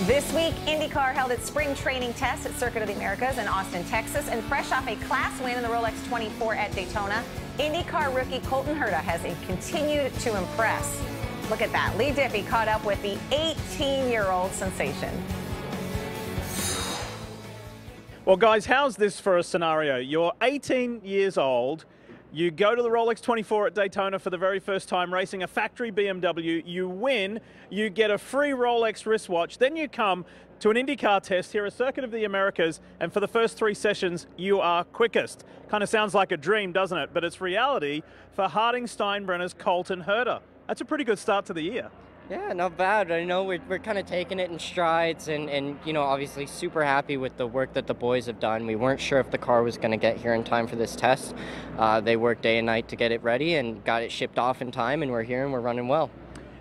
This week, IndyCar held its spring training test at Circuit of the Americas in Austin, Texas, and fresh off a class win in the Rolex 24 at Daytona, IndyCar rookie Colton Herta has continued to impress. Look at that. Lee Diffie caught up with the 18-year-old sensation. Well, guys, how's this for a scenario? You're 18 years old. You go to the Rolex 24 at Daytona for the very first time, racing a factory BMW. You win. You get a free Rolex wristwatch. Then you come to an IndyCar test here at Circuit of the Americas, and for the first 3 sessions, you are quickest. Kind of sounds like a dream, doesn't it? But it's reality for Harding Steinbrenner's Colton Herta. That's a pretty good start to the year. Yeah, not bad. I know we're kind of taking it in strides and, you know, obviously super happy with the work that the boys have done. We weren't sure if the car was going to get here in time for this test. They worked day and night to get it ready and got it shipped off in time, and we're here and we're running well.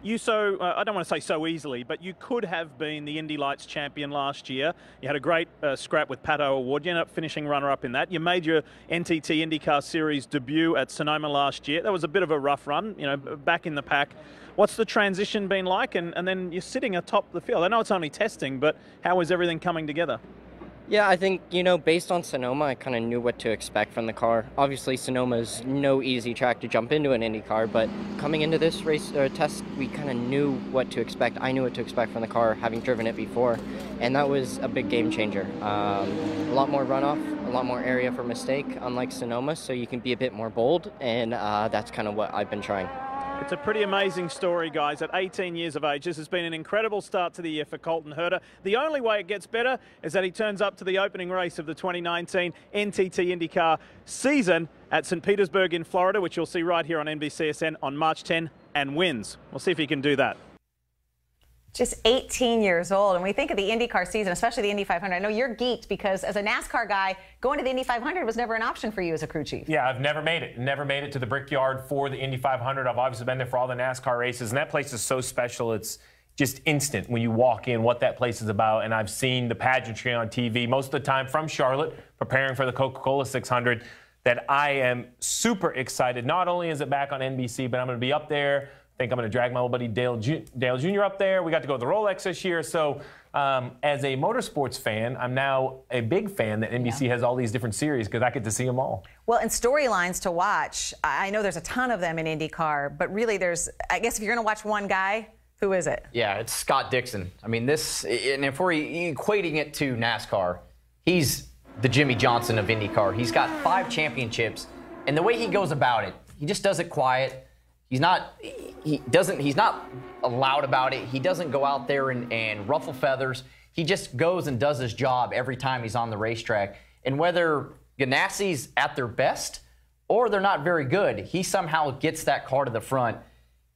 You I don't want to say so easily, but you could have been the Indy Lights champion last year. You had a great scrap with Pato Award. You ended up finishing runner-up in that. You made your NTT IndyCar Series debut at Sonoma last year. That was a bit of a rough run, you know, back in the pack. What's the transition been like? And then you're sitting atop the field. I know it's only testing, but how is everything coming together? Yeah, I think, you know, based on Sonoma, I kind of knew what to expect from the car. Obviously, Sonoma's no easy track to jump into an Indy car, but coming into this race or test, we kind of knew what to expect. I knew what to expect from the car, having driven it before, and that was a big game changer. A lot more runoff, a lot more area for mistake, unlike Sonoma, so you can be a bit more bold, and that's kind of what I've been trying. It's a pretty amazing story, guys. At 18 years of age, this has been an incredible start to the year for Colton Herta. The only way it gets better is that he turns up to the opening race of the 2019 NTT IndyCar season at St. Petersburg in Florida, which you'll see right here on NBCSN on March 10, and wins. We'll see if he can do that. Just 18 years old. And when we think of the IndyCar season, especially the Indy 500, I know you're geeked because as a NASCAR guy, going to the Indy 500 was never an option for you as a crew chief. Yeah, I've never made it. Never made it to the Brickyard for the Indy 500. I've obviously been there for all the NASCAR races, and that place is so special. It's just instant when you walk in what that place is about. And I've seen the pageantry on TV most of the time from Charlotte, preparing for the Coca-Cola 600, that I am super excited. Not only is it back on NBC, but I'm going to be up there. I think I'm going to drag my old buddy Dale Jr. up there. We got to go to the Rolex this year. So as a motorsports fan, I'm now a big fan that NBC has all these different series because I get to see them all. Well, and storylines to watch. I know there's a ton of them in IndyCar, but really there's, I guess if you're going to watch one guy, who is it? Yeah, it's Scott Dixon. I mean, this, and if we're equating it to NASCAR, he's the Jimmy Johnson of IndyCar. He's got 5 championships, and the way he goes about it, he just does it quiet. He's not loud about it. He doesn't go out there and ruffle feathers. He just goes and does his job every time he's on the racetrack. And whether Ganassi's at their best or they're not very good, he somehow gets that car to the front.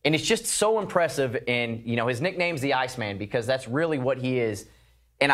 And it's just so impressive. And, you know, his nickname's the Iceman because that's really what he is. And,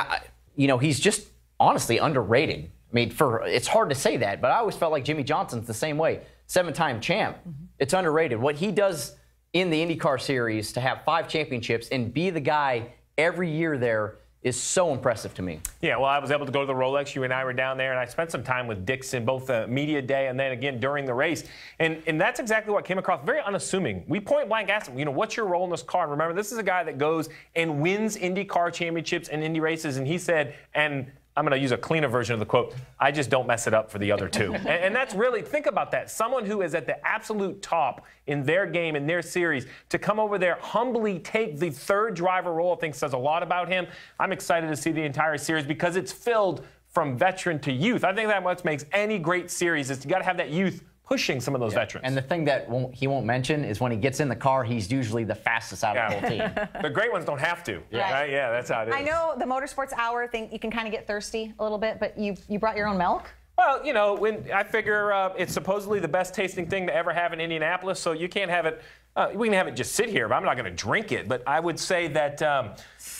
you know, he's just honestly underrated. I mean, it's hard to say that, but I always felt like Jimmy Johnson's the same way. 7-time champ. It's underrated. What he does in the IndyCar Series to have 5 championships and be the guy every year there is so impressive to me. Yeah, well, I was able to go to the Rolex. You and I were down there, and I spent some time with Dixon, both the media day and then again during the race. And that's exactly what came across. Very unassuming. We point blank asked him, you know, what's your role in this car? And remember, this is a guy that goes and wins IndyCar championships and Indy races. And he said, and I'm going to use a cleaner version of the quote, I just don't mess it up for the other 2. and that's really, think about that. Someone who is at the absolute top in their game, in their series, to come over there, humbly take the 3rd driver role, I think says a lot about him. I'm excited to see the entire series because it's filled from veteran to youth. I think that what makes any great series is you got to have that youth pushing some of those veterans. And the thing that he won't mention is when he gets in the car, he's usually the fastest out of the whole team. The great ones don't have to. Right? Yeah, that's how it is. I know the Motorsports Hour thing, you can kind of get thirsty a little bit, but you brought your own milk? Well, you know, when I figure it's supposedly the best tasting thing to ever have in Indianapolis, so you can't have it, we can have it just sit here, but I'm not going to drink it. But I would say that,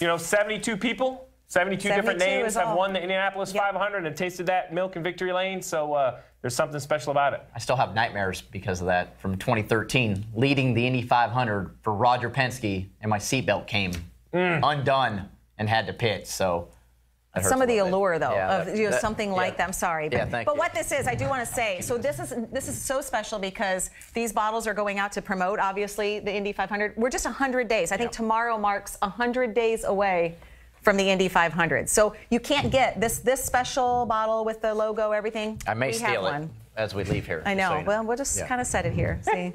you know, 72 people, 72 different names have won the Indianapolis 500 and tasted that milk in Victory Lane, so there's something special about it. I still have nightmares because of that from 2013, leading the Indy 500 for Roger Penske, and my seatbelt came undone and had to pit, so Some of the allure, though, of something like that. I'm sorry. But what this is, I do want to say, so this is so special because these bottles are going out to promote, obviously, the Indy 500. We're just 100 days. I think tomorrow marks 100 days away from the Indy 500. So you can't get this special bottle with the logo, everything. I may We steal have it one as we leave here. I know. So you know. Well, we'll just kind of set it here. See.